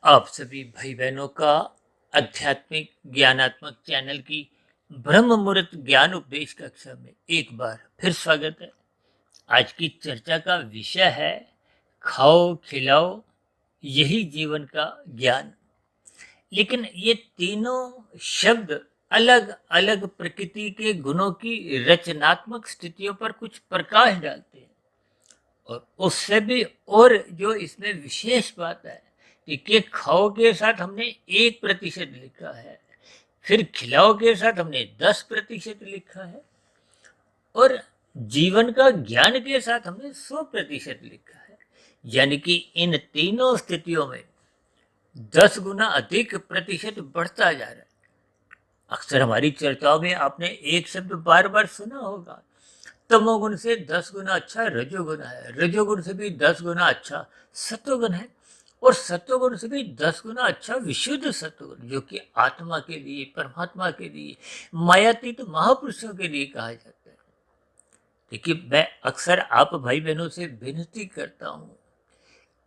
आप सभी भाई बहनों का आध्यात्मिक ज्ञानात्मक चैनल की ब्रह्म मुहूर्त ज्ञान उपदेश कक्षा में एक बार फिर स्वागत है। आज की चर्चा का विषय है खाओ खिलाओ यही जीवन का ज्ञान। लेकिन ये तीनों शब्द अलग अलग प्रकृति के गुणों की रचनात्मक स्थितियों पर कुछ प्रकाश डालते हैं। और उससे भी और जो इसमें विशेष बात है कि खाओ के साथ हमने 1% लिखा है, फिर खिलाओ के साथ हमने 10% लिखा है, और जीवन का ज्ञान के साथ हमने 100% लिखा है। यानी कि इन तीनों स्थितियों में 10 गुना अधिक प्रतिशत बढ़ता जा रहा है। अक्सर हमारी चर्चाओं में आपने एक शब्द बार बार सुना होगा, तमोगुण से 10 गुना अच्छा रजोगुण है, रजोगुण से भी 10 गुना अच्छा सत्वगुण है, और सत्वगुण से भी 10 गुना अच्छा विशुद्ध सत्वगुण, जो कि आत्मा के लिए, परमात्मा के लिए, मायातीत महापुरुषों के लिए कहा जाता है। देखिए, मैं अक्सर आप भाई बहनों से विनती करता हूं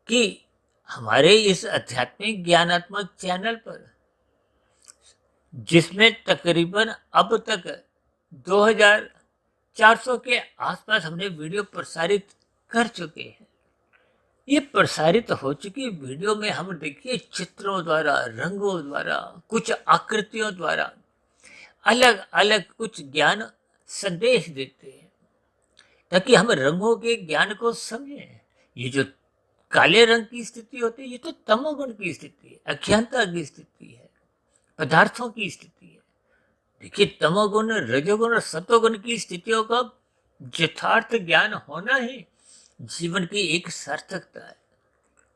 कि हमारे इस आध्यात्मिक ज्ञानात्मक चैनल पर, जिसमें तकरीबन अब तक 2400 के आसपास हमने वीडियो प्रसारित कर चुके हैं, ये प्रसारित हो चुकी वीडियो में हम देखिए चित्रों द्वारा, रंगों द्वारा, कुछ आकृतियों द्वारा अलग अलग कुछ ज्ञान संदेश देते हैं, ताकि हम रंगों के ज्ञान को समझें। ये जो काले रंग की स्थिति होती है, ये तो तमोगुण की स्थिति है, अज्ञानता की स्थिति है, पदार्थों की स्थिति है। देखिए, तमोगुण, रजोगुण और सतोगुण की स्थितियों का यथार्थ ज्ञान होना ही जीवन की एक सार्थकता है।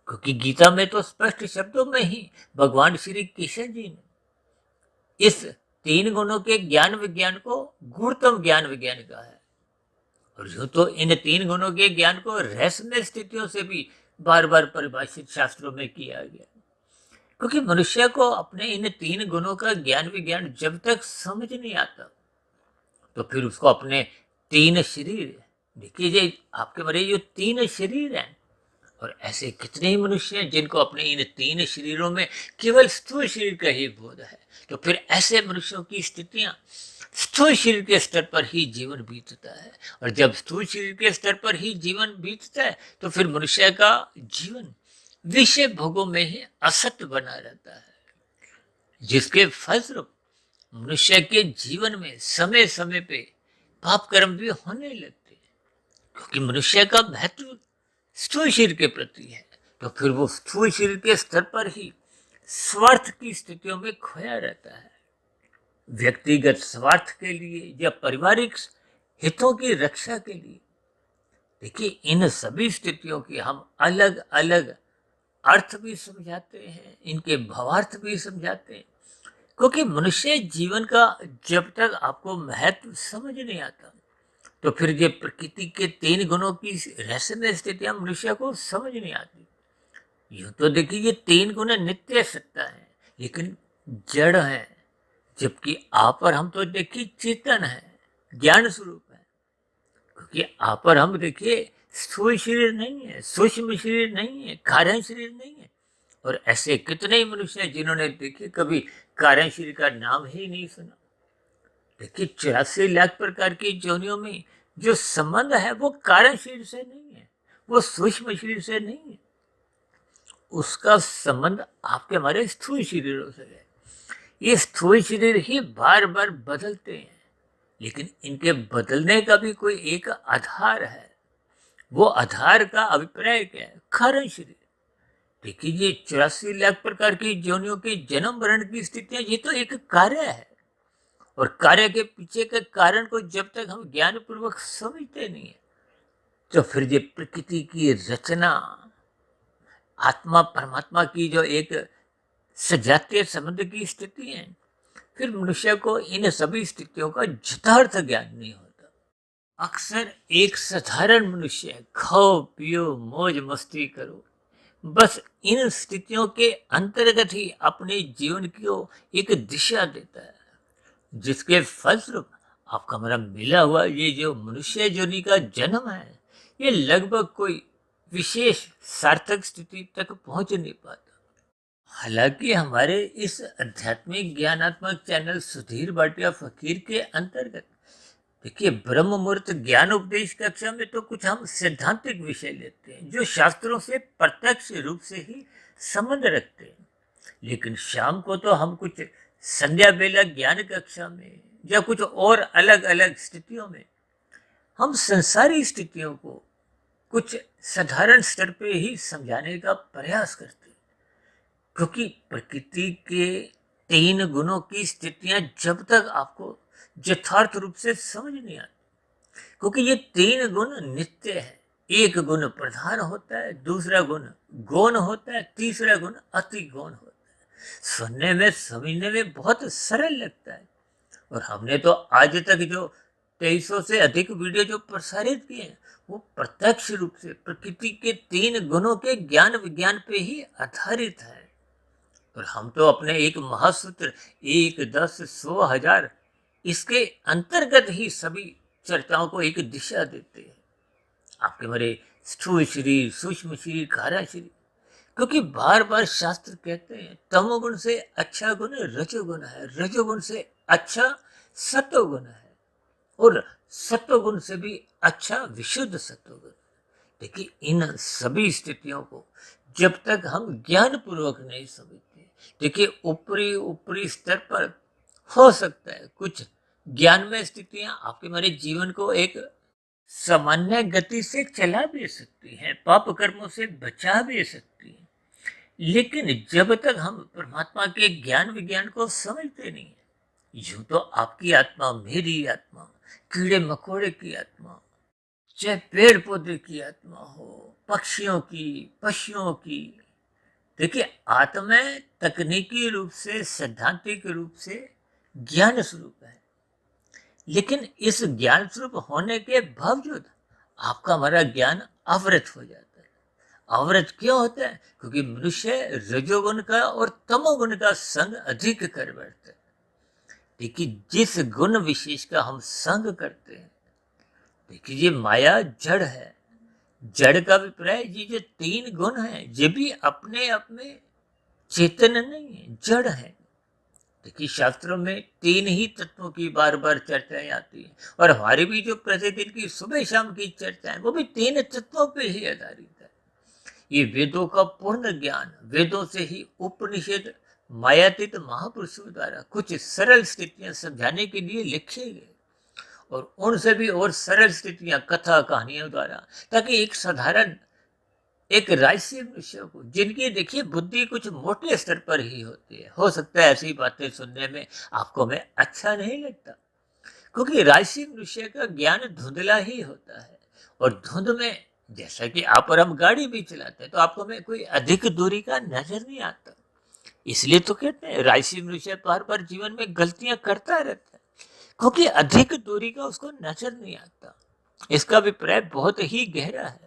क्योंकि गीता में तो स्पष्ट शब्दों में ही भगवान श्री कृष्ण जी ने इस 3 गुणों के ज्ञान विज्ञान को गुणतम ज्ञान विज्ञान कहा है। और यूं तो इन 3 गुणों के ज्ञान को रहस्यमय स्थितियों से भी बार बार परिभाषित शास्त्रों में किया गया, क्योंकि मनुष्य को अपने इन 3 गुणों का ज्ञान विज्ञान जब तक समझ नहीं आता, तो फिर उसको अपने 3 शरीर, देखिए जी, आपके मेरे जो 3 शरीर हैं, और ऐसे कितने ही मनुष्य हैं जिनको अपने इन 3 शरीरों में केवल स्थूल शरीर का ही बोध है। तो फिर ऐसे मनुष्यों की स्थितियां स्थूल शरीर के स्तर पर ही जीवन बीतता है, और जब स्थूल शरीर के स्तर पर ही जीवन बीतता है, तो फिर मनुष्य का जीवन विषय भोगों में ही असत्य बना रहता है, जिसके फलस्वरूप मनुष्य के जीवन में समय समय पे पाप कर्म भी होने लगते हैं। क्योंकि मनुष्य का महत्व स्थूल शरीर के प्रति है, तो फिर वो स्थूल शरीर के स्तर पर ही स्वार्थ की स्थितियों में खोया रहता है। व्यक्तिगत स्वार्थ के लिए या पारिवारिक हितों की रक्षा के लिए, देखिए, इन सभी स्थितियों की हम अलग अलग अर्थ भी समझाते हैं, इनके भावार्थ भी समझाते हैं। क्योंकि मनुष्य जीवन का जब तक आपको महत्व समझ नहीं आता, तो फिर ये प्रकृति के 3 गुणों की रहस्यमय स्थितियां मनुष्य को समझ नहीं आती। यूं तो देखिए, ये 3 गुण नित्य सत्ता है, लेकिन जड़ है, जबकि आप और हम तो देखिए चेतन है, ज्ञान स्वरूप है। क्योंकि आप और हम देखिए स्थूल शरीर नहीं है, सूक्ष्म शरीर नहीं है, कारण शरीर नहीं है। और ऐसे कितने ही मनुष्य हैं जिन्होंने देखिए कभी कारण शरीर का नाम ही नहीं सुना। देखिए, 84 लाख प्रकार की योनियों में जो संबंध है वो कारण शरीर से नहीं है, वो सूक्ष्म शरीर से नहीं है, उसका संबंध आपके हमारे स्थूल शरीरों से है। ये स्थूल शरीर ही बार बार बदलते हैं, लेकिन इनके बदलने का भी कोई एक आधार है। वो आधार का अभिप्राय क्या है? कारण शरीर। देखिए, ये 84 लाख प्रकार की योनियों के जन्म मरण की स्थितियां, ये तो एक कार्य है, और कार्य के पीछे के कारण को जब तक हम ज्ञान पूर्वक समझते नहीं है, तो फिर ये प्रकृति की रचना, आत्मा परमात्मा की जो एक सजातीय संबंध की स्थिति है, फिर मनुष्य को इन सभी स्थितियों का यथार्थ ज्ञान नहीं होता। अक्सर एक साधारण मनुष्य खाओ पियो मौज मस्ती करो, बस इन स्थितियों के अंतर्गत ही अपने जीवन को एक दिशा देता है, जिसके फलस्वरूप आपका मेरा मिला हुआ ये जो मनुष्य जोनि का जन्म है, ये लगभग कोई विशेष सार्थक स्थिति तक पहुंच नहीं पाता। हालांकि हमारे इस आध्यात्मिक ज्ञानात्मक चैनल सुधीर भाटिया फकीर के अंतर्गत देखिए ब्रह्म मुहूर्त ज्ञान उपदेश कक्षा में तो कुछ हम सैद्धांतिक विषय लेते हैं जो शास्त्रों से प्रत्यक्ष रूप से ही संबंध रखते हैं। लेकिन शाम को तो हम कुछ संध्या बेला ज्ञान कक्षा में या कुछ और अलग अलग स्थितियों में हम संसारी स्थितियों को कुछ साधारण स्तर पे ही समझाने का प्रयास करते हैं, क्योंकि प्रकृति के 3 गुणों की स्थितियां जब तक आपको यथार्थ रूप से समझ नहीं आती, क्योंकि ये 3 गुण नित्य है। एक गुण प्रधान होता है, दूसरा गुण गौण होता है, तीसरा गुण अति गौण होता है। सुनने में समझने में बहुत सरल लगता है, और हमने तो आज तक जो 2300 से अधिक वीडियो जो प्रसारित किए हैं वो प्रत्यक्ष रूप से प्रकृति के 3 गुणों के ज्ञान विज्ञान पे ही आधारित है। और हम तो अपने एक महासूत्र 1, 10, 100, 1000 इसके अंतर्गत ही सभी चर्चाओं को एक दिशा देते हैं। आपके मेरे स्थूल शरीर, सूक्ष्म शरीर, कारण शरीर, क्योंकि बार बार शास्त्र कहते हैं तमोगुण से अच्छा गुण रजोगुण है, रजोगुण से अच्छा सत्वगुण है, और सत्वगुण से भी अच्छा विशुद्ध सत्वगुण। देखिए इन सभी स्थितियों को जब तक हम ज्ञान पूर्वक नहीं समझते, देखिए ऊपरी ऊपरी स्तर पर हो सकता है कुछ ज्ञानमय स्थितियां आपके हमारे जीवन को एक सामान्य गति से चला भी सकती हैं, पाप कर्मों से बचा भी सकती हैं। लेकिन जब तक हम परमात्मा के ज्ञान विज्ञान को समझते नहीं है, यूं तो आपकी आत्मा, मेरी आत्मा, कीड़े मकोड़े की आत्मा, चाहे पेड़ पौधे की आत्मा हो, पक्षियों की, पशुओं की, देखिए आत्माएं तकनीकी रूप से, सैद्धांतिक रूप से ज्ञान स्वरूप है। लेकिन इस ज्ञान स्वरूप होने के बावजूद आपका हमारा ज्ञान अवरत हो जाता है। अवरत क्यों होता है? क्योंकि मनुष्य रजोगुण का और तमोगुण का संग अधिक कर बैठता है। देखिए जिस गुण विशेष का हम संग करते हैं, देखिए ये माया जड़ है। जड़ का अभिप्राय ये जो 3 गुण है ये भी अपने आप में चेतन नहीं है, जड़ है। देखिए शास्त्रों में 3 ही तत्वों की बार बार चर्चाएं आती है, और हमारी भी जो प्रतिदिन की सुबह शाम की चर्चाएं वो भी 3 तत्वों पे ही आधारित है। ये वेदों का पूर्ण ज्ञान, वेदों से ही उपनिषद मायातीत महापुरुषों द्वारा कुछ सरल स्थितियां समझाने के लिए लिखे गए, और उनसे भी और सरल स्थितियां कथा कहानियों द्वारा, ताकि एक साधारण एक राजसी मनुष्य को, जिनकी देखिए बुद्धि कुछ मोटे स्तर पर ही होती है, हो सकता है ऐसी बातें सुनने में आपको में अच्छा नहीं लगता, क्योंकि राजसी मनुष्य का ज्ञान धुंधला ही होता है। और धुंध में जैसा कि आप और हम गाड़ी भी चलाते हैं तो आपको में कोई अधिक दूरी का नजर नहीं आता। इसलिए तो कहते हैं राजसी मनुष्य बार बार जीवन में गलतियां करता रहता है, क्योंकि अधिक दूरी का उसको नजर नहीं आता। इसका अभिप्राय बहुत ही गहरा है।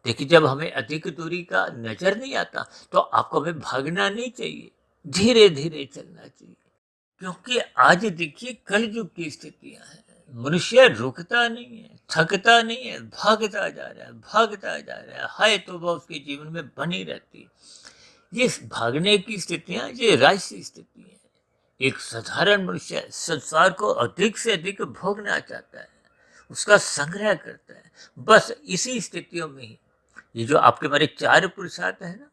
देखिए जब हमें अधिक दूरी का नजर नहीं आता तो आपको हमें भागना नहीं चाहिए, धीरे धीरे चलना चाहिए। क्योंकि आज देखिए कलयुग की स्थितियां हैं, मनुष्य रुकता नहीं है, थकता नहीं है, भागता जा रहा है, भागता जा रहा है, हाय तो वह उसके जीवन में बनी रहती है। ये भागने की स्थितियां ये राजसी स्थिति है। एक साधारण मनुष्य संसार को अधिक से अधिक भोगना चाहता है, उसका संग्रह करता है। बस इसी स्थितियों में ही ये जो आपके हमारे 4 पुरुषार्थ है ना,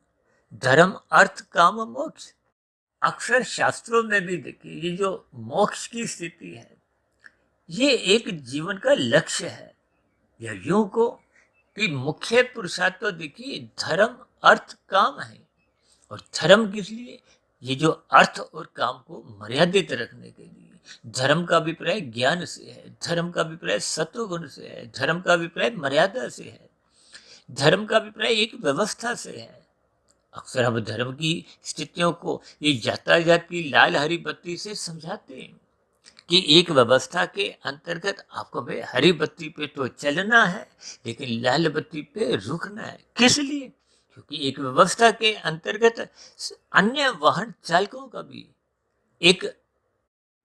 धर्म अर्थ काम मोक्ष, अक्सर शास्त्रों में भी देखिए ये जो मोक्ष की स्थिति है ये एक जीवन का लक्ष्य है। या यूं को कि मुख्य पुरुषार्थ तो देखिए धर्म अर्थ काम है। और धर्म किस लिए? ये जो अर्थ और काम को मर्यादित रखने के लिए। धर्म का अभिप्राय ज्ञान से है, धर्म का अभिप्राय सत्वगुण से है, धर्म का अभिप्राय मर्यादा से है, धर्म का अभिप्राय एक व्यवस्था से है। अक्सर हम धर्म की स्थितियों को ये यातायात की लाल हरी बत्ती से समझाते हैं कि एक व्यवस्था के अंतर्गत आपको भाई हरी बत्ती पे तो चलना है, लेकिन लाल बत्ती पे रुकना है। किस लिए? क्योंकि एक व्यवस्था के अंतर्गत अन्य वाहन चालकों का भी एक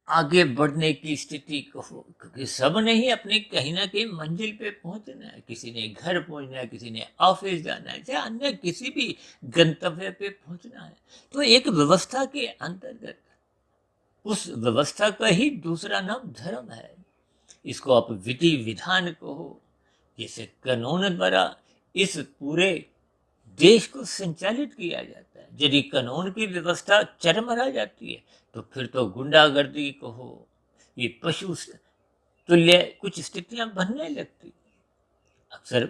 आगे बढ़ने की स्थिति को हो, क्योंकि सब ने ही अपने कहीं ना कहीं मंजिल पे पहुंचना है। किसी ने घर पहुंचना है, किसी ने ऑफिस जाना है, चाहे अन्य किसी भी गंतव्य पे पहुंचना है। तो एक व्यवस्था के अंतर्गत उस व्यवस्था का ही दूसरा नाम धर्म है। इसको आप विधि विधान को हो, जैसे कानून द्वारा इस पूरे देश को संचालित किया जाता है। यदि कानून की व्यवस्था चरमरा जाती है तो फिर तो गुंडागर्दी को हो, ये पशु तुल्य कुछ स्थितियां बनने लगती। अक्सर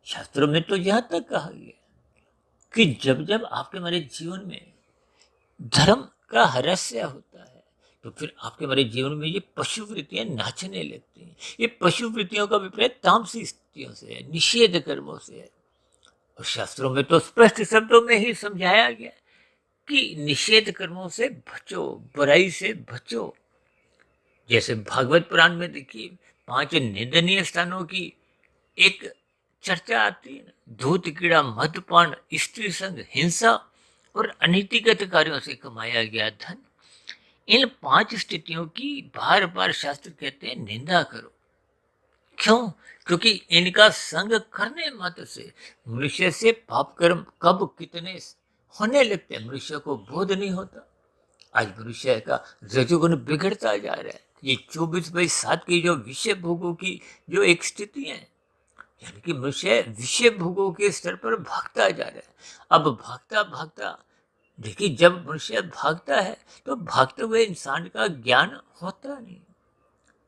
शास्त्रों में तो यहां तक कहा गया कि जब जब आपके हमारे जीवन में धर्म का रहस्य होता है तो फिर आपके हमारे जीवन में ये पशु वृत्तियां नाचने लगती हैं। ये पशु वृत्तियों का विपरीत तामसी स्थितियों से है, निषेध कर्मों से है। और शास्त्रों में तो स्पष्ट शब्दों में ही समझाया गया कि निषेध कर्मों से बचो, बुराई से बचो। जैसे भागवत पुराण में देखिए 5 निंदनीय स्थानों की एक चर्चा आती है। धूत, कीड़ा, मदपान, स्त्री संग, हिंसा और अनीतिगत कार्यों से कमाया गया धन। इन 5 स्थितियों की बार बार शास्त्र कहते हैं निंदा करो। क्यों? क्योंकि इनका संग करने मात्र से मनुष्य से पाप कर्म कब कितने होने लगते हैं मनुष्य को बोध नहीं होता। आज मनुष्य का रजोगुण बिगड़ता जा रहा है। ये 24/7 की जो विषय भोगों की जो एक स्थिति है, यानी कि मनुष्य विषय भोगों के स्तर पर भागता जा रहा है। अब भागता भागता देखिए, जब मनुष्य भागता है तो भागते हुए इंसान का ज्ञान होता नहीं।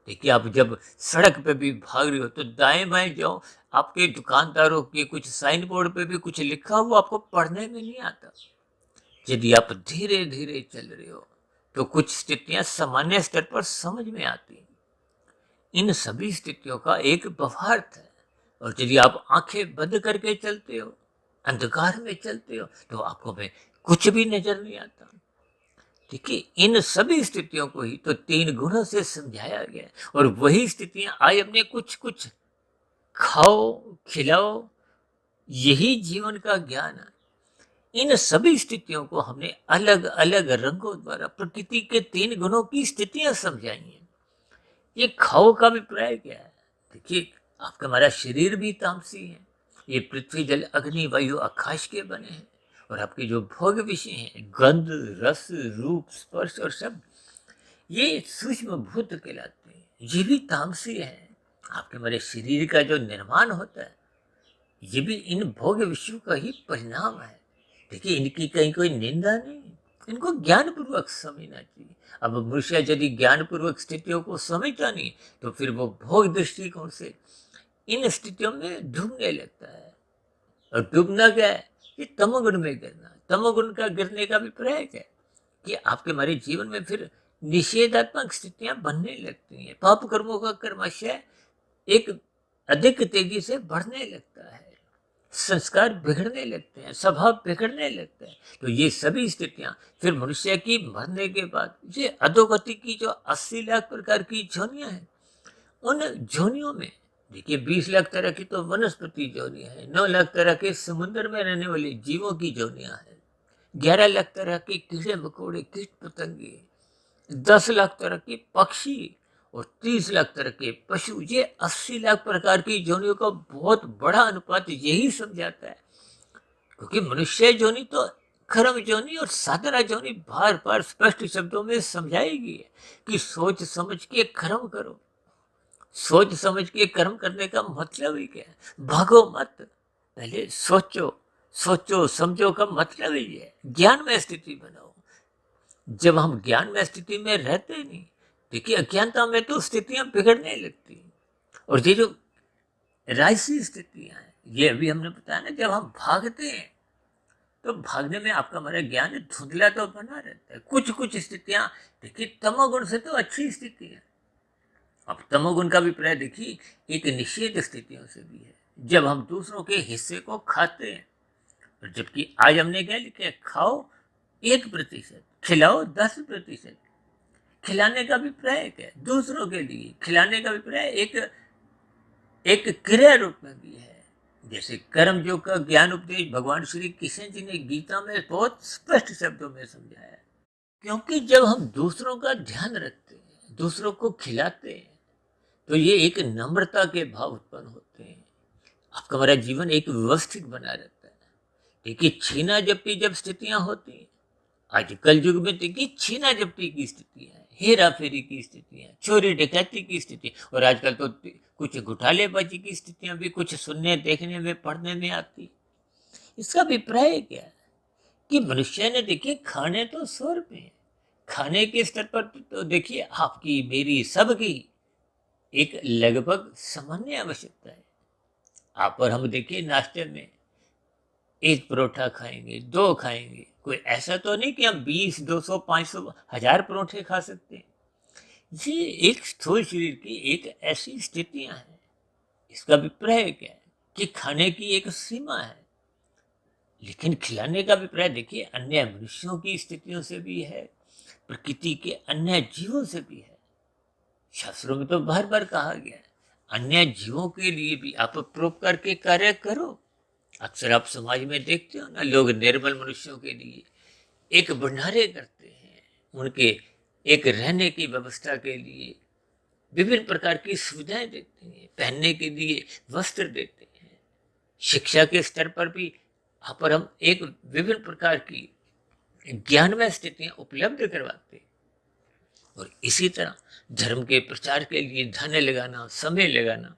देखिए, आप जब सड़क पे भी भाग रहे हो तो दाएं बाएं जाओ, आपके दुकानदारों के कुछ साइन बोर्ड पे भी कुछ लिखा हुआ आपको पढ़ने में नहीं आता। यदि आप धीरे धीरे चल रहे हो तो कुछ स्थितियां सामान्य स्तर पर समझ में आती। इन सभी स्थितियों का एक भावार्थ है। और यदि आप आंखें बंद करके चलते हो, अंधकार में चलते हो, तो आपको में कुछ भी नजर नहीं आता। देखिए, इन सभी स्थितियों को ही तो 3 गुणों से समझाया गया है। और वही स्थितियां आज हमने कुछ कुछ खाओ खिलाओ, यही जीवन का ज्ञान है। इन सभी स्थितियों को हमने अलग अलग रंगों द्वारा प्रकृति के 3 गुणों की स्थितियां समझाई हैं। ये खाओ का अभिप्राय क्या है? देखिए, आपका हमारा शरीर भी तामसी है। ये पृथ्वी जल अग्नि वायु आकाश के बने हैं। और आपके जो भोग विषय हैं, गंध रस रूप स्पर्श और शब्द, ये सूक्ष्म भूत कहलाते हैं। ये भी तामसी है। आपके हमारे शरीर का जो निर्माण होता है, ये भी इन भोग विषयों का ही परिणाम है। देखिए, इनकी कहीं कोई निंदा नहीं, इनको ज्ञान पूर्वक समझना चाहिए। अब मनुष्य यदि ज्ञान पूर्वक स्थितियों को समझता नहीं तो फिर वो भोग दृष्टिकोण से इन स्थितियों में डूबने लगता है। और डूबना क्या है? ये तमोगुण में गिरना। तमोगुण का गिरने का भी प्रयास है कि आपके हमारे जीवन में फिर निषेधात्मक स्थितियां बनने लगती हैं। पाप कर्मों का कर्माशय एक अधिक तेजी से बढ़ने लगता है, संस्कार बिगड़ने लगते हैं, स्वभाव बिगड़ने लगता है। तो ये सभी स्थितियां फिर मनुष्य की मरने के बाद ये अधोगति की जो 80 लाख प्रकार की जोनियां हैं, उन जोनियों में देखिए 20 लाख तरह की तो वनस्पति जोनियां हैं, 9 लाख तरह के समुद्र में रहने वाले जीवों की जोनियां हैं, 11 लाख तरह के कीड़े मकोड़े कीट पतंगे, 10 लाख तरह के पक्षी और 30 लाख तरह के पशु। ये 80 लाख प्रकार की जोनियों का बहुत बड़ा अनुपात यही समझाता है। क्योंकि मनुष्य जोनि तो कर्म जोनि और साधना जोनि बार बार स्पष्ट शब्दों में समझाएगी कि सोच समझ के कर्म करो। सोच समझ के कर्म करने का मतलब ही क्या है? भागो मत, पहले सोचो। सोचो समझो का मतलब ही है ज्ञान में स्थिति बनाओ। जब हम ज्ञान में स्थिति में रहते नहीं, देखिए अज्ञानता में तो स्थितियां बिगड़ने लगती। और ये जो राजसी स्थितियां हैं, ये अभी हमने बताया ना, जब हम भागते हैं तो भागने में आपका हमारा ज्ञान धुंधला तो बना रहता है। कुछ कुछ स्थितियां देखिए तमोगुण से तो अच्छी स्थिति है। अब तमोगुण का भी प्राय देखिए एक निषेध स्थितियों से भी है, जब हम दूसरों के हिस्से को खाते हैं। और जबकि आज हमने क्या लिखा? खाओ 1%, खिलाओ 10%। खिलाने का भी प्राय क्या है? दूसरों के लिए खिलाने का भी प्राय एक क्रिया रूप में भी है। जैसे कर्म योग का ज्ञान उपदेश भगवान श्री कृष्ण जी ने गीता में बहुत स्पष्ट शब्दों में समझाया। क्योंकि जब हम दूसरों का ध्यान रखते हैं, दूसरों को खिलाते हैं तो ये एक नम्रता के भाव उत्पन्न होते हैं। आपका हमारा जीवन एक व्यवस्थित बना रहता है। देखिए छीना झपटी जब स्थितियां होती हैं, आजकल युग में देखिए छीना झपटी की स्थितियां हैं, हेरा फेरी की स्थितियां, चोरी डकैती की स्थिति, और आजकल तो कुछ घोटालेबाजी की स्थितियां भी कुछ सुनने देखने में पढ़ने में आती। इसका अभिप्राय क्या है कि मनुष्य ने देखिए खाने तो 100 रुपये हैं, खाने के स्तर पर तो देखिए आपकी मेरी सबकी एक लगभग सामान्य आवश्यकता है। आप और हम देखिए नाश्ते में एक परोठा खाएंगे, 2 खाएंगे, कोई ऐसा तो नहीं कि हम 20, 200, 500, 1000 परोठे खा सकते हैं। ये एक स्थूल शरीर की एक ऐसी स्थितियां हैं। इसका अभिप्राय क्या है कि खाने की एक सीमा है, लेकिन खिलाने का अभिप्राय देखिए अन्य मनुष्यों की स्थितियों से भी है, प्रकृति के अन्य जीवों से भी है। शास्त्रों में तो बार बार कहा गया है अन्य जीवों के लिए भी आप परोपकार के कार्य करो। अक्सर आप समाज में देखते हो ना, लोग निर्बल मनुष्यों के लिए एक भंडारे करते हैं, उनके एक रहने की व्यवस्था के लिए विभिन्न प्रकार की सुविधाएं देते हैं, पहनने के लिए वस्त्र देते हैं। शिक्षा के स्तर पर भी यहाँ पर हम एक विभिन्न प्रकार की ज्ञानमय स्थितियां उपलब्ध करवाते हैं। और इसी तरह धर्म के प्रचार के लिए धन लगाना, समय लगाना,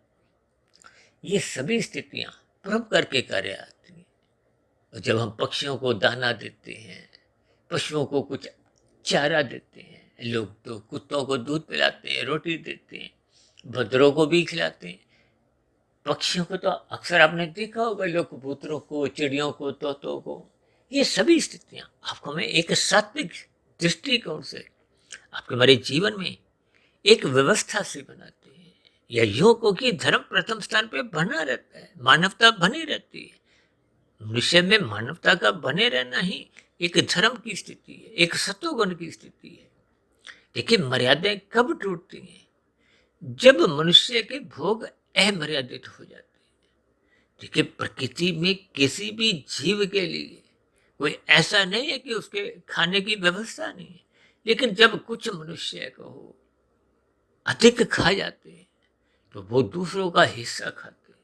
ये सभी स्थितियां परोपकार के कार्य आती हैं। और जब हम पक्षियों को दाना देते हैं, पशुओं को कुछ चारा देते हैं, लोग तो कुत्तों को दूध पिलाते हैं, रोटी देते हैं, बंदरों को भी खिलाते हैं। पक्षियों को तो अक्सर आपने देखा होगा, लोग कबूतरों को, चिड़ियों को, तोतों को। ये सभी स्थितियां आपको हमें एक सात्विक दृष्टिकोण से आपके हमारे जीवन में एक व्यवस्था से बनाते हैं। या यूं को कि धर्म प्रथम स्थान पे बना रहता है, मानवता बनी रहती है। मनुष्य में मानवता का बने रहना ही एक धर्म की स्थिति है, एक सत्वगुण की स्थिति है। देखिए मर्यादाएं कब टूटती हैं? जब मनुष्य के भोग अमर्यादित हो जाते हैं। देखिए प्रकृति में किसी भी जीव के लिए कोई ऐसा नहीं है कि उसके खाने की व्यवस्था नहीं है, लेकिन जब कुछ मनुष्य को अधिक खा जाते हैं तो वो दूसरों का हिस्सा खाते हैं।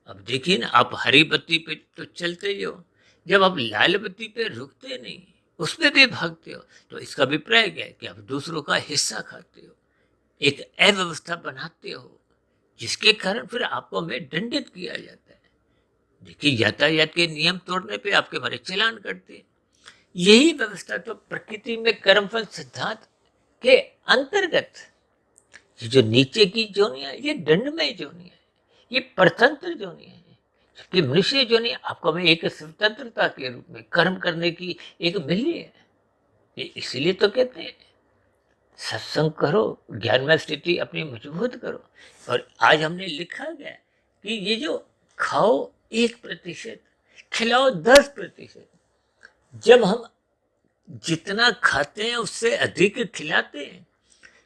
अब देखिए ना, आप हरी बत्ती पे तो चलते ही हो, जब आप लाल बत्ती पे रुकते नहीं, उस पे भी भागते हो, तो इसका अभिप्राय क्या है कि आप दूसरों का हिस्सा खाते हो, एक अव्यवस्था बनाते हो, जिसके कारण फिर आपको में दंडित किया जाता है। देखिए यातायात के नियम तोड़ने पे आपके हमारे चालान करते हैं। यही व्यवस्था तो प्रकृति में कर्मफल सिद्धांत के अंतर्गत ये जो नीचे की जोनियां, ये दंडमय जोनियां है, ये परतंत्र जोनियां है। जबकि मनुष्य जोनि आपको में एक स्वतंत्रता के रूप में कर्म करने की एक मिली है। ये इसीलिए तो कहते हैं सत्संग करो, ज्ञानमय स्थिति अपनी मजबूत करो। और आज हमने लिखा गया कि ये जो खाओ 1%, खिलाओ 10%। जब हम जितना खाते हैं उससे अधिक खिलाते हैं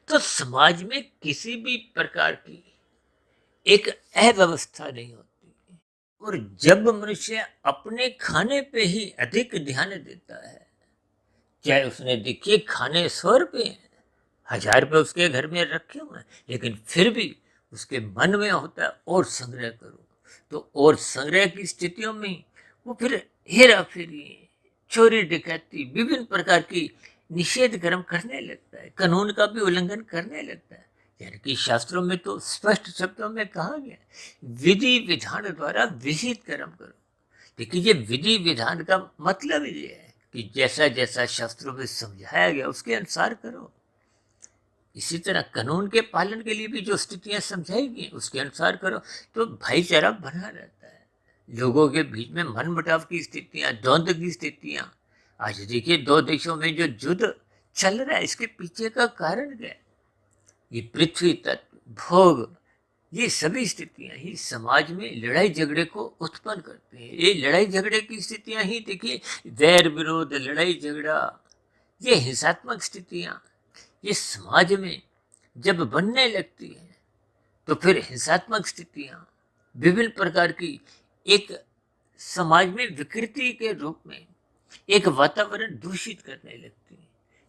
तो समाज में किसी भी प्रकार की एक अव्यवस्था नहीं होती। और जब मनुष्य अपने खाने पे ही अधिक ध्यान देता है, चाहे उसने देखिए खाने 100 रुपये हैं, 1000 रुपये उसके घर में रखे हुए हैं, लेकिन फिर भी उसके मन में होता है और संग्रह करो। तो और संग्रह की स्थितियों में वो फिर हेरा फेरी, चोरी डकैती, विभिन्न प्रकार की निषेध कर्म करने लगता है, कानून का भी उल्लंघन करने लगता है। यानी कि शास्त्रों में तो स्पष्ट शब्दों में कहा गया विधि विधान द्वारा विहित कर्म करो। देखिए ये विधि विधान का मतलब ये है कि जैसा जैसा शास्त्रों में समझाया गया उसके अनुसार करो। इसी तरह कानून के पालन के लिए भी जो स्थितियां समझाई गई उसके अनुसार करो, तो भाईचारा बना रहता है। लोगों के बीच में मनमुटाव की स्थितियां, द्वंद्व की स्थितियां, आज देखिए 2 देशों में जो युद्ध चल रहा है, इसके पीछे का कारण क्या है? ये पृथ्वी तत्व, भोग, ये सभी स्थितियां ही समाज में लड़ाई झगड़े को उत्पन्न करते हैं। ये लड़ाई झगड़े की स्थितियां ही देखिए वैर विरोध, लड़ाई झगड़ा, ये हिंसात्मक स्थितियां ये समाज में जब बनने लगती है तो फिर हिंसात्मक स्थितियां विभिन्न प्रकार की एक समाज में विकृति के रूप में एक वातावरण दूषित करने लगती है,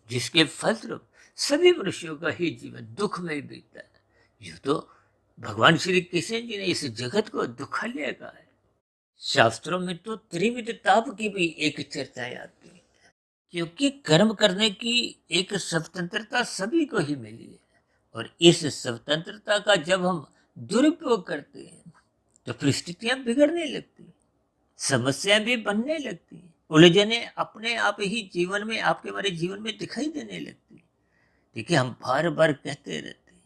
जिसके फलस्वरूप सभी मनुष्यों का ही जीवन दुख में बीतता है। यूं तो भगवान श्री कृष्ण जी ने इस जगत को दुखालय कहा है। शास्त्रों में तो त्रिविध ताप की भी एक चर्चाएं आती है, क्योंकि कर्म करने की एक स्वतंत्रता सभी को ही मिली है, और इस स्वतंत्रता का जब हम दुरुपयोग करते हैं तो परिस्थितियां बिगड़ने लगती हैं, समस्याएं भी बनने लगती हैं, उलझने अपने आप ही जीवन में, आपके हमारे जीवन में दिखाई देने लगती है। देखिए, हम बार बार कहते रहते हैं,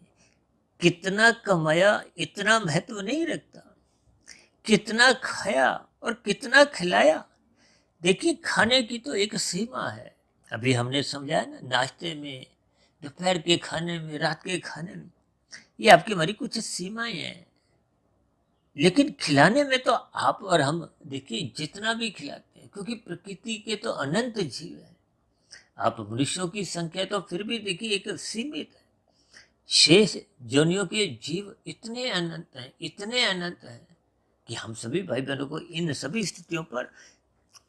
कितना कमाया इतना महत्व नहीं रखता, कितना खाया और कितना खिलाया। देखिए, खाने की तो एक सीमा है। अभी हमने समझाया ना, नाश्ते में, दोपहर के खाने में, रात के खाने में, ये आपकी हमारी कुछ सीमाएं हैं। लेकिन खिलाने में तो आप और हम देखिए जितना भी खिलाते हैं, क्योंकि प्रकृति के तो अनंत जीव है। आप मनुष्यों की संख्या तो फिर भी देखिए एक सीमित है। शेष योनियों के जीव इतने अनंत हैं, इतने अनंत हैं कि हम सभी भाई बहनों को इन सभी स्थितियों पर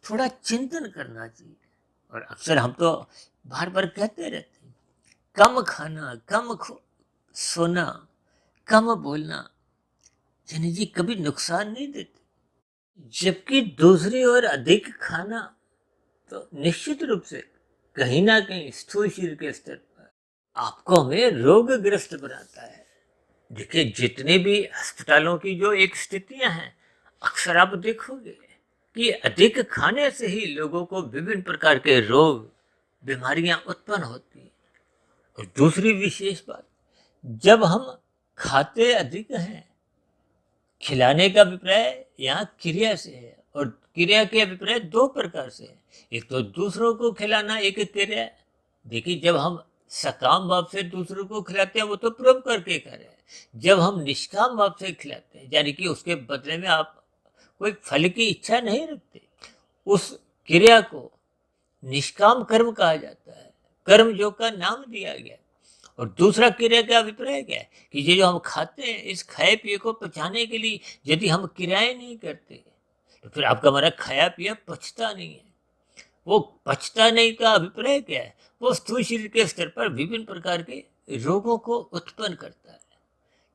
थोड़ा चिंतन करना चाहिए। और अक्सर हम तो बार बार कहते रहते हैं, कम खाना, कम सोना, कम बोलना, यानी जी कभी नुकसान नहीं देते। जबकि दूसरी ओर अधिक खाना तो निश्चित रूप से कहीं ना कहीं स्थूल शरीर के स्तर पर आपको हमें रोगग्रस्त बनाता है। देखिए, जितने भी अस्पतालों की जो एक स्थितियां हैं, अक्सर आप देखोगे कि अधिक खाने से ही लोगों को विभिन्न प्रकार के रोग, बीमारियां उत्पन्न होती हैं। और दूसरी विशेष बात, जब हम खाते अधिक हैं, खिलाने का अभिप्राय यहाँ क्रिया से है, और क्रिया के अभिप्राय दो प्रकार से है। एक तो दूसरों को खिलाना एक क्रिया है। देखिए, जब हम सकाम भाव से दूसरों को खिलाते हैं वो तो परोपकार के कार्य है। जब हम निष्काम भाव से खिलाते हैं, यानी कि उसके बदले में आप कोई फल की इच्छा नहीं रखते, उस क्रिया को निष्काम कर्म कहा जाता है, कर्म योग का नाम दिया गया। और दूसरा क्रिया का अभिप्राय क्या है कि ये जो हम खाते हैं, इस खाए पिए को पचाने के लिए यदि हम क्रियाएं नहीं करते तो फिर आपका हमारा खाया पिया पचता नहीं है। वो पचता नहीं का अभिप्राय क्या है? वो स्थूल शरीर के स्तर पर विभिन्न प्रकार के रोगों को उत्पन्न करता है।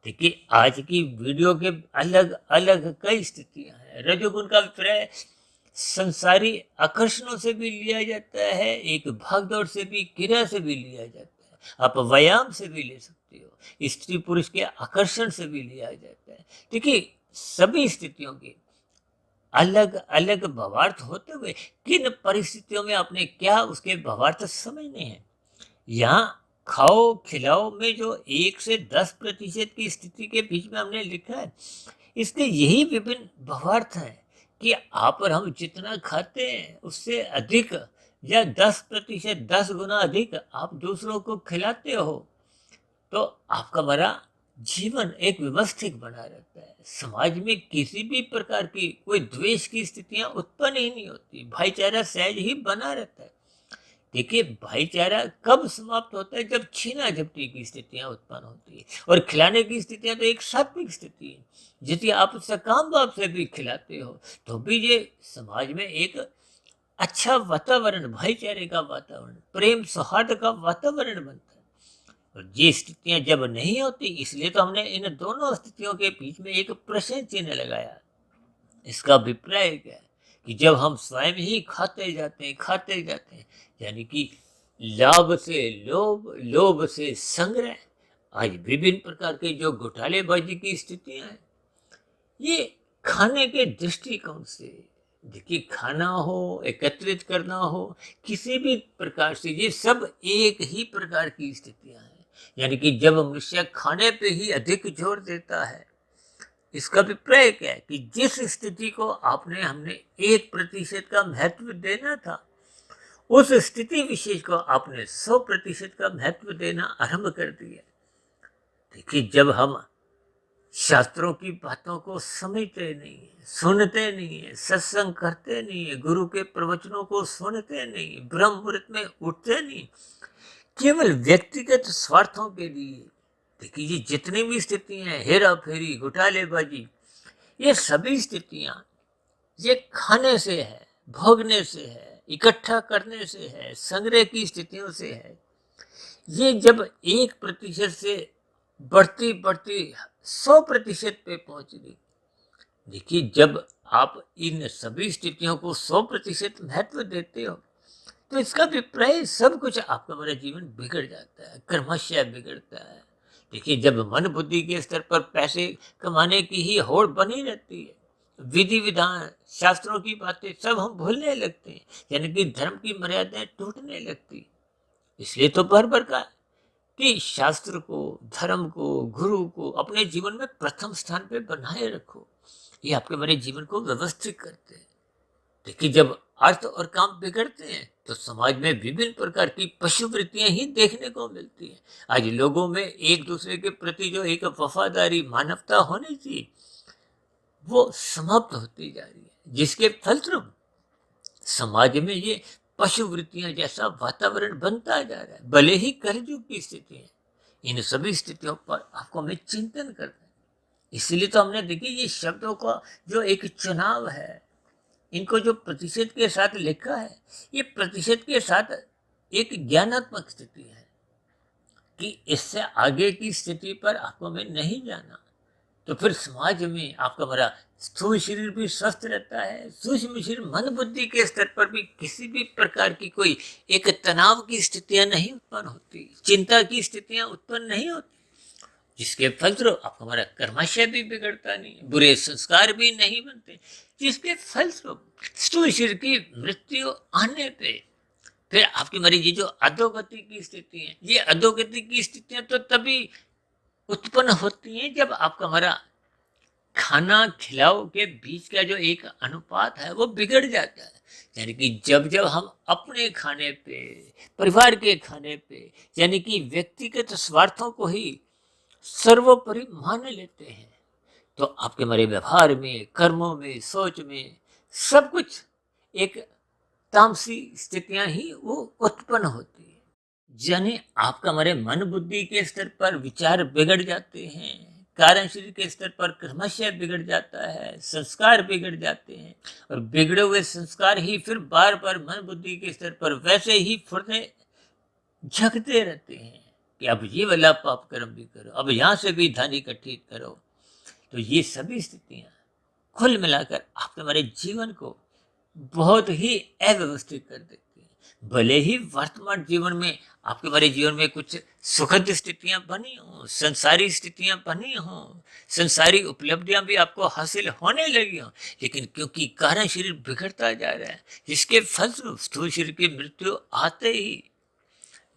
देखिए, आज की वीडियो के अलग अलग कई स्थितियां हैं। रजोगुण का अभिप्राय संसारी आकर्षणों से भी लिया जाता है, एक भागदौड़ से भी, क्रिया से भी लिया जाता है। आप व्यायाम से भी ले सकते हो, स्त्री पुरुष के आकर्षण से भी लिया जाता है। देखिए, सभी स्थितियों के अलग अलग भावार्थ होते हुए किन परिस्थितियों में आपने क्या उसके भावार्थ समझने हैं। यहाँ खाओ खिलाओ में जो 1 से 10% की स्थिति के बीच में हमने लिखा है, इसके यही विभिन्न भावार्थ हैं कि आप और हम जितना खाते हैं उससे अधिक या 10%, 10 गुना अधिक आप दूसरों को खिलाते हो तो आपका हमारा जीवन एक व्यवस्थित बना रहता है। समाज में किसी भी प्रकार की कोई द्वेष की स्थितियां उत्पन्न ही नहीं होती, भाईचारा सहज ही बना रहता है। देखिए, भाईचारा कब समाप्त होता है? जब छीना झपटी की स्थितियां उत्पन्न होती है। और खिलाने की स्थितियां तो एक सात्विक स्थिति है। यदि आप सकाम भाव से भी खिलाते हो तो भी ये समाज में एक अच्छा वातावरण, भाईचारे का वातावरण, प्रेम सौहार्द का वातावरण बनता है। और ये स्थितियां जब नहीं होती, इसलिए तो हमने इन दोनों स्थितियों के बीच में एक प्रश्न चिन्ह लगाया। इसका अभिप्राय क्या है कि जब हम स्वयं ही खाते जाते हैं, यानी कि लाभ से लोभ, लोभ से संग्रह, आज विभिन्न प्रकार के जो घोटालेबाजी की स्थितियां हैं, ये खाने के दृष्टिकोण से, देखिए, खाना हो, एकत्रित करना हो, किसी भी प्रकार से, ये सब एक ही प्रकार की स्थितियां हैं। यानी कि जब मनुष्य खाने पे ही अधिक जोर देता है, इसका अभिप्राय क्या है कि जिस स्थिति को आपने हमने 1% का महत्व देना था, उस स्थिति विशेष को आपने 100% का महत्व देना आरंभ कर दिया। देखिए, जब हम शास्त्रों की बातों को समझते नहीं है, सुनते नहीं है, सत्संग करते नहीं है, गुरु के प्रवचनों को सुनते नहीं, ब्रह्म मुहूर्त में उठते नहीं, केवल व्यक्तिगत स्वार्थों के लिए, देखिए ये जितनी भी स्थितियां हैं, हेरा फेरी, घोटालेबाजी, ये सभी स्थितियां ये खाने से है, भोगने से है, इकट्ठा करने से है, संग्रह की स्थितियों से है। ये जब 1% से बढ़ती बढ़ती 100% पे पहुंच गई। देखिए, जब आप इन सभी स्थितियों को 100% महत्व देते हो, तो इसका अभिप्राय सब कुछ आपका मेरा जीवन बिगड़ जाता है, क्रमशः बिगड़ता है। देखिए, जब मन बुद्धि के स्तर पर पैसे कमाने की ही होड़ बनी रहती है, विधि विधान, शास्त्रों की बातें सब हम भूलने लगते हैं, यानी कि धर्म की मर्यादाएं टूटने लगती। इसलिए तो भर का कि शास्त्र को, धर्म को, गुरु को अपने जीवन में प्रथम स्थान पे बनाए रखो। ये आपके मेरे जीवन को व्यवस्थित करते हैं। देखिए, जब अर्थ और काम बिगड़ते हैं तो समाज में विभिन्न प्रकार की पशु वृत्तियां ही देखने को मिलती हैं। आज लोगों में एक दूसरे के प्रति जो एक वफादारी, मानवता होनी चाहिए, वो समाप्त होती जा रही है, जिसके फलस्वरूप समाज में ये पशु वृत्तियां जैसा वातावरण बनता जा रहा है। भले ही कलयुग की स्थिति है, इन सभी स्थितियों पर आपको हमें चिंतन करना है। इसीलिए तो हमने देखिए, ये शब्दों का जो एक चुनाव है, इनको जो प्रतिशत के साथ लिखा है, ये प्रतिशत के साथ एक ज्ञानात्मक स्थिति है कि इससे आगे की स्थिति पर आपको हमें नहीं जाना। तो फिर समाज में आपका हमारा स्थूल शरीर भी स्वस्थ रहता है, सूक्ष्म शरीर मन बुद्धि के स्तर पर भी किसी भी प्रकार की कोई एक तनाव की स्थितियां नहीं उत्पन्न होती, चिंता की स्थितियां उत्पन्न नहीं होती, जिसके फलस्वरूप आपका हमारा कर्माशय भी बिगड़ता नहीं, बुरे संस्कार भी नहीं बनते, जिसके फलस्वरूप स्थूल शरीर की मृत्यु आने पे फिर आपकी हमारी ये जो अधोगति की स्थिति है, ये अधोगति की स्थितियां तो तभी उत्पन्न होती हैं जब आपका हमारा खाना खिलाओ के बीच का जो एक अनुपात है वो बिगड़ जाता है। यानी कि जब जब हम अपने खाने पे, परिवार के खाने पे, यानी कि व्यक्तिगत स्वार्थों को ही सर्वोपरि मान लेते हैं, तो आपके हमारे व्यवहार में, कर्मों में, सोच में सब कुछ एक तामसी स्थितियां ही वो उत्पन्न होती है। यानी आपका हमारे मन बुद्धि के स्तर पर विचार बिगड़ जाते हैं, कारण शरीर के स्तर पर क्रमशः बिगड़ जाता है, संस्कार बिगड़ जाते हैं, और बिगड़े हुए संस्कार ही फिर बार बार मन बुद्धि के स्तर पर वैसे ही फुरने झकते रहते हैं कि अब ये वाला पाप कर्म भी करो, अब यहाँ से भी धन इकट्ठी करो। तो ये सभी स्थितियां कुल मिलाकर आपके हमारे जीवन को बहुत ही अव्यवस्थित कर देती है। भले ही वर्तमान जीवन में आपके हमारे जीवन में कुछ सुखद स्थितियां बनी हों, संसारी स्थितियां बनी हों, संसारी उपलब्धियां भी आपको हासिल होने लगी हों, लेकिन क्योंकि कारण शरीर बिगड़ता जा रहा है, जिसके फलस्वरूप स्थूल शरीर की मृत्यु आते ही,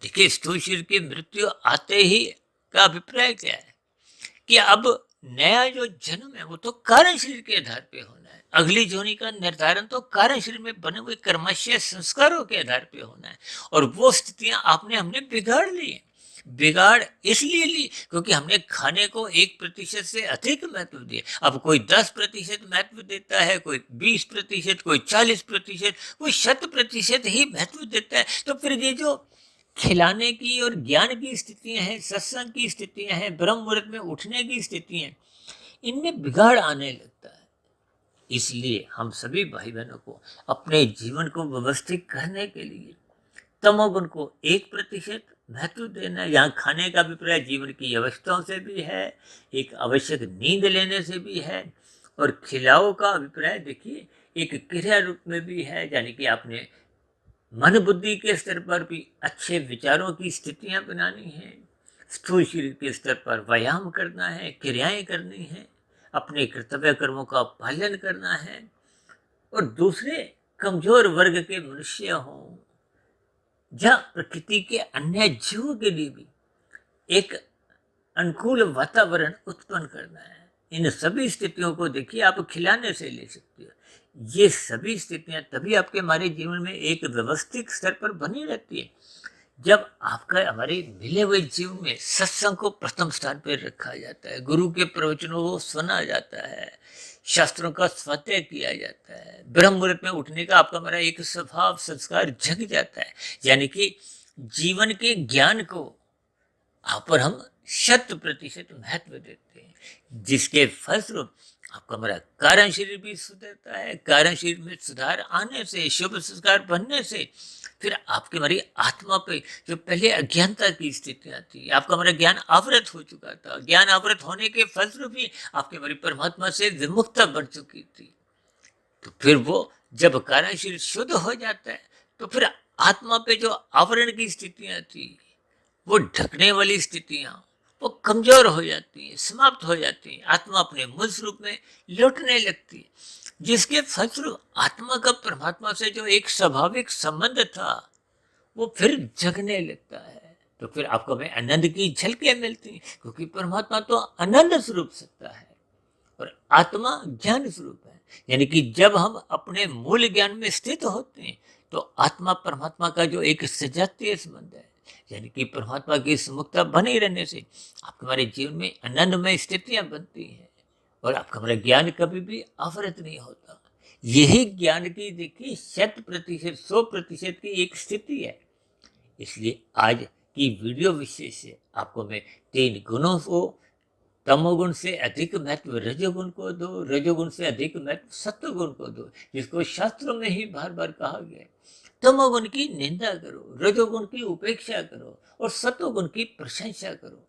देखिए स्थूल शरीर की मृत्यु आते ही का अभिप्राय क्या है कि अब नया जो जन्म है वो तो कारण शरीर के आधार पे होना है। अगली जोनी का निर्धारण तो कारण शरीर में बने हुए कर्मशय संस्कारों के आधार पे होना है, और वो स्थितियां हमने बिगाड़ ली है। बिगाड़ इसलिए ली क्योंकि हमने खाने को 1% से अधिक महत्व दिया। अब कोई 10% महत्व देता है, कोई 20%, कोई 40%, कोई 100% ही महत्व देता है। तो फिर ये जो खिलाने की और ज्ञान की स्थितियां हैं, सत्संग की स्थितियां हैं, ब्रह्म मुहूर्त में उठने की स्थितियां, इनमें बिगाड़ आने लगता है। इसलिए हम सभी भाई बहनों को अपने जीवन को व्यवस्थित करने के लिए तमोगुण को 1% महत्व देना। यहाँ खाने का अभिप्राय जीवन की अवस्थाओं से भी है, एक आवश्यक नींद लेने से भी है, और खिलाओ का अभिप्राय देखिए एक क्रिया रूप में भी है, यानी कि आपने मन बुद्धि के स्तर पर भी अच्छे विचारों की स्थितियां बनानी है, स्थूल शरीर के स्तर पर व्यायाम करना है, क्रियाएं करनी है, अपने कर्तव्य कर्मों का पालन करना है, और दूसरे कमजोर वर्ग के मनुष्य हों या प्रकृति के अन्य जीवों के लिए भी एक अनुकूल वातावरण उत्पन्न करना है। इन सभी स्थितियों को देखिए आप खिलाने से ले सकते हो। ये सभी स्थितियां तभी आपके हमारे जीवन में एक व्यवस्थित स्तर पर बनी रहती है जब आपका हमारे मिले हुए जीवन में सत्संग को प्रथम स्थान पर रखा जाता है, गुरु के प्रवचनों को सुना जाता है, शास्त्रों का स्वाध्याय किया जाता है, ब्रह्म मुहूर्त में उठने का आपका हमारा एक स्वभाव संस्कार जग जाता है। यानी कि जीवन के ज्ञान को आप पर हम 100% महत्व देते हैं, जिसके फलस्वरूप आपका हमारा कारण शरीर भी सुधरता है। कारण शरीर में सुधार आने से, शुभ संस्कार बनने से फिर आपकी हमारी आत्मा पे जो पहले अज्ञानता की स्थितियां थी, आपका हमारा ज्ञान आवृत हो चुका था। ज्ञान आवृत होने के फलस्वरूप ही आपकी हमारी परमात्मा से विमुक्ता बढ़ चुकी थी। तो फिर वो जब कारण शरीर शुद्ध हो जाता है तो फिर आत्मा पे जो आवरण की स्थितियां थी, वो ढकने वाली स्थितियां, वो कमजोर हो जाती हैं, समाप्त हो जाती हैं। आत्मा अपने मूल स्वरूप में लौटने लगती है, जिसके फलस्वरूप आत्मा का परमात्मा से जो एक स्वाभाविक संबंध था वो फिर जगने लगता है। तो फिर आपको हमें आनंद की झलकियां मिलती हैं, क्योंकि परमात्मा तो आनंद स्वरूप सत्ता है और आत्मा ज्ञान स्वरूप है। यानी कि जब हम अपने मूल ज्ञान में स्थित होते हैं तो आत्मा परमात्मा का जो एक सजातीय संबंध है, यानी कि परमात्मा की सुमुखता बने रहने से आपके हमारे जीवन में आनंदमय स्थितियां बनती हैं और आपका हमारा ज्ञान कभी भी आवृत नहीं होता। यही ज्ञान की देखिए 100%, 100% की एक स्थिति है। इसलिए आज की वीडियो विशेष से आपको मैं 3 गुणों को, तमोगुण से अधिक महत्व रजोगुण को दो, रजोगुण से अधिक महत्व सत्वगुण को दो, जिसको शास्त्रों में ही बार बार कहा गया है। तमोगुण की निंदा करो, रजोगुण की उपेक्षा करो और सत्वगुण की प्रशंसा करो।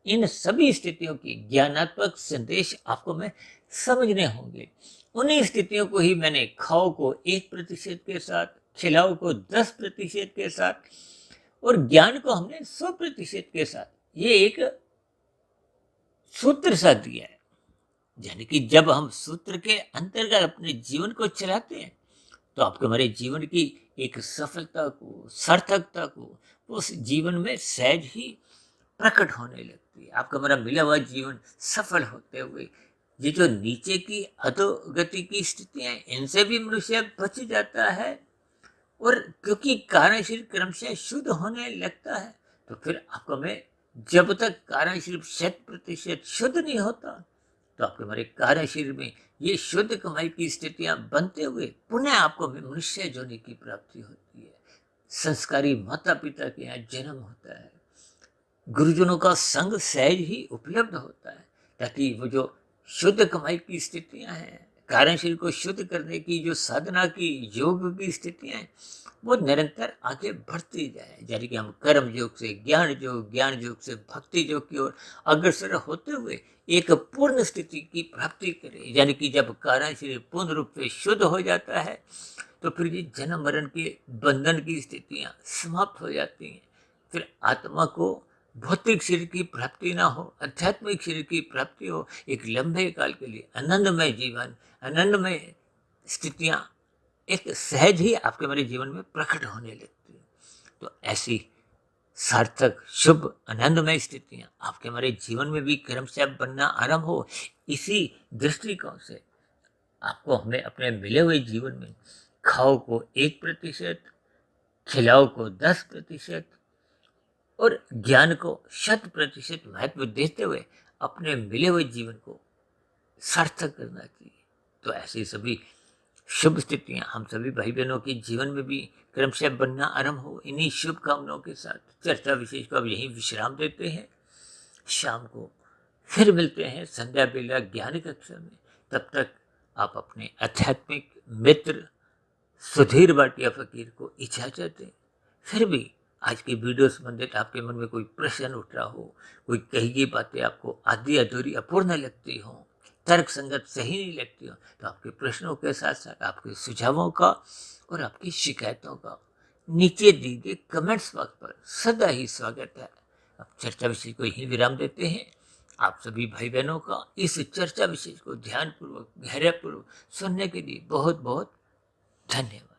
इन सभी स्थितियों की ज्ञानात्मक संदेश आपको मैं समझने होंगे। उन्हीं स्थितियों को ही मैंने खाओ को 1% के साथ, खिलाओ को 10% के साथ और ज्ञान को हमने 100% के साथ, ये एक सूत्र सा दिया है। यानी कि जब हम सूत्र के अंतर्गत अपने जीवन को चलाते हैं तो आपके हमारे जीवन की एक सफलता को, सार्थकता को उस जीवन में सहज ही प्रकट होने लगती है। आपका हमारा मिला हुआ जीवन सफल होते हुए ये जो नीचे की अधोगति की स्थितियां हैं, इनसे भी मनुष्य बच जाता है। और क्योंकि कारण शरीर क्रमशः शुद्ध होने लगता है तो फिर आपको में जब तक कारण शरीर 100% शुद्ध नहीं होता तो आपके हमारे कार्य शरीर में ये शुद्ध कमाई की स्थितियां बनते हुए पुनः आपको मनुष्य जोने की प्राप्ति होती है। संस्कारी माता पिता के यहाँ जन्म होता है, गुरुजनों का संग सहज ही उपलब्ध होता है, ताकि वो जो शुद्ध कमाई की स्थितियां हैं, कारण शरीर को शुद्ध करने की जो साधना की योग की स्थितियां हैं, वो निरंतर आगे बढ़ती जाए। यानी कि हम कर्म योग से ज्ञान योग, ज्ञान योग से भक्ति योग की ओर अग्रसर होते हुए एक पूर्ण स्थिति की प्राप्ति करें। यानी कि जब कारण शरीर पूर्ण रूप से शुद्ध हो जाता है तो फिर ये जन्म मरण के बंधन की स्थितियां समाप्त हो जाती हैं। फिर आत्मा को भौतिक शरीर की प्राप्ति ना हो, आध्यात्मिक शरीर की प्राप्ति हो, एक लंबे काल के लिए आनंदमय जीवन, आनंदमय स्थितियां एक सहज ही आपके हमारे जीवन में प्रकट होने लगती है। तो ऐसी सार्थक शुभ आनंदमय स्थितियां आपके हमारे जीवन में भी क्रमशः बनना आरंभ हो, इसी दृष्टिकोण से आपको हमें अपने मिले हुए जीवन में खाओ को 1%, खिलाओ को 10% और ज्ञान को 100% महत्व देते हुए अपने मिले हुए जीवन को सार्थक करना चाहिए। तो ऐसी सभी शुभ स्थितियां हम सभी भाई बहनों के जीवन में भी क्रमशः बनना आरंभ हो। इन्हीं शुभ कामनाओं के साथ चर्चा विशेष को अब यहीं विश्राम देते हैं। शाम को फिर मिलते हैं संध्या बेला ज्ञान कक्षा में। तब तक आप अपने आध्यात्मिक मित्र सुधीर भाटिया फकीर को इजाजत दें। फिर भी आज की वीडियो संबंधित आपके मन में कोई प्रश्न उठ रहा हो, कोई कही गई बातें आपको आधी अधूरी अपूर्ण लगती हो, तर्क संगत सही नहीं लगती हो, तो आपके प्रश्नों के साथ साथ आपके सुझावों का और आपकी शिकायतों का नीचे दिए गए कमेंट्स बॉक्स पर सदा ही स्वागत है। अब चर्चा विषय को यही विराम देते हैं। आप सभी भाई बहनों का इस चर्चा विषय को ध्यानपूर्वक, गहरापूर्वक सुनने के लिए बहुत बहुत धन्यवाद।